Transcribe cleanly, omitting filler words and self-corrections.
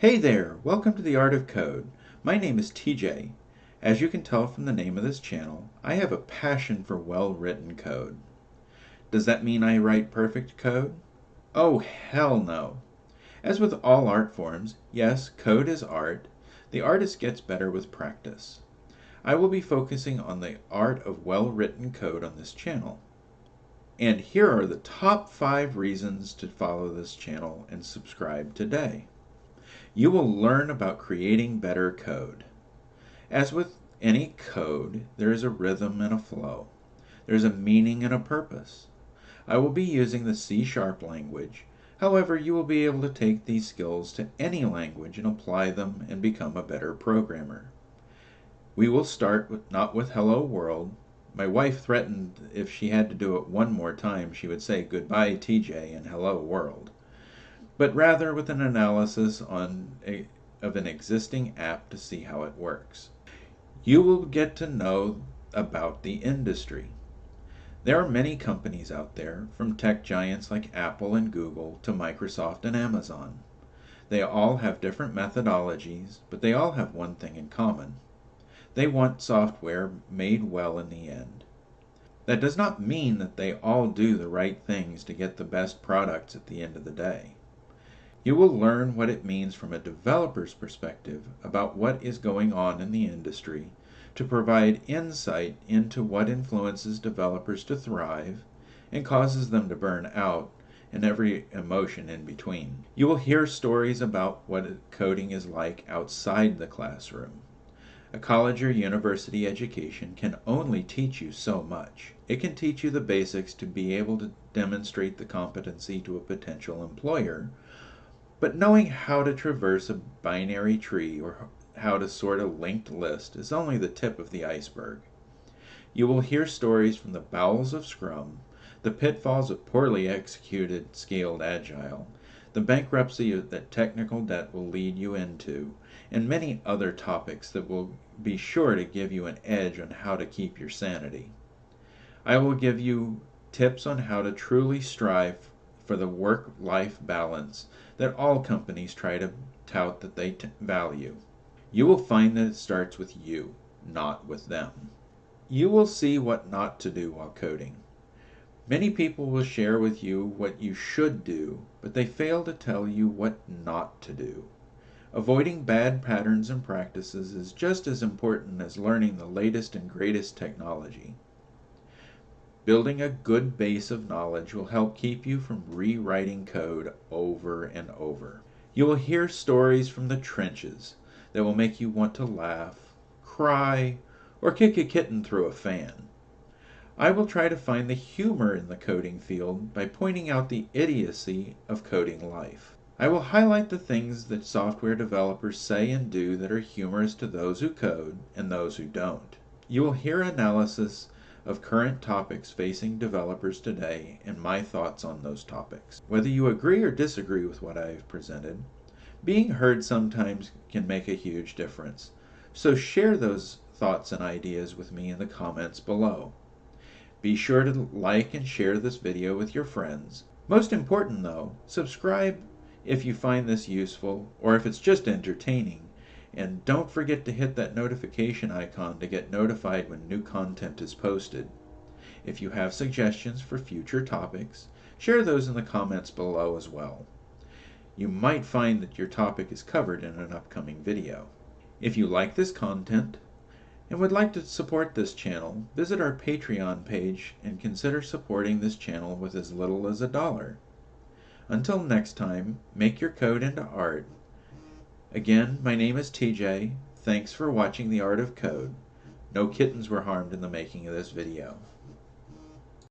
Hey there, welcome to the Art of Code. My name is TJ. As you can tell from the name of this channel, I have a passion for well-written code. Does that mean I write perfect code? Oh, hell no. As with all art forms, yes, code is art. The artist gets better with practice. I will be focusing on the art of well-written code on this channel. And here are the top 5 reasons to follow this channel and subscribe today. You will learn about creating better code. As with any code, there is a rhythm and a flow. There's a meaning and a purpose. I will be using the C# language. However, you will be able to take these skills to any language and apply them and become a better programmer. We will start not with Hello World. My wife threatened if she had to do it one more time, she would say goodbye TJ and Hello World, but rather with an analysis of an existing app to see how it works. You will get to know about the industry. There are many companies out there, from tech giants like Apple and Google to Microsoft and Amazon. They all have different methodologies, but they all have one thing in common. They want software made well in the end. That does not mean that they all do the right things to get the best products at the end of the day. You will learn what it means from a developer's perspective about what is going on in the industry to provide insight into what influences developers to thrive and causes them to burn out, and every emotion in between. You will hear stories about what coding is like outside the classroom. A college or university education can only teach you so much. It can teach you the basics to be able to demonstrate the competency to a potential employer, but knowing how to traverse a binary tree or how to sort a linked list is only the tip of the iceberg. You will hear stories from the bowels of Scrum, the pitfalls of poorly executed scaled agile, the bankruptcy that technical debt will lead you into, and many other topics that will be sure to give you an edge on how to keep your sanity. I will give you tips on how to truly strive for the work-life balance that all companies try to tout that they value. You will find that it starts with you, not with them. You will see what not to do while coding. Many people will share with you what you should do, but they fail to tell you what not to do. Avoiding bad patterns and practices is just as important as learning the latest and greatest technology. Building a good base of knowledge will help keep you from rewriting code over and over. You will hear stories from the trenches that will make you want to laugh, cry, or kick a kitten through a fan. I will try to find the humor in the coding field by pointing out the idiocy of coding life. I will highlight the things that software developers say and do that are humorous to those who code and those who don't. You will hear analysis of current topics facing developers today and my thoughts on those topics. Whether you agree or disagree with what I have presented, being heard sometimes can make a huge difference. So share those thoughts and ideas with me in the comments below. Be sure to like and share this video with your friends. Most important though, subscribe if you find this useful or if it's just entertaining. And don't forget to hit that notification icon to get notified when new content is posted. If you have suggestions for future topics, share those in the comments below as well. You might find that your topic is covered in an upcoming video. If you like this content and would like to support this channel, visit our Patreon page and consider supporting this channel with as little as $1. Until next time, make your code into art. Again, my name is TJ. Thanks for watching The Art of Code. No kittens were harmed in the making of this video.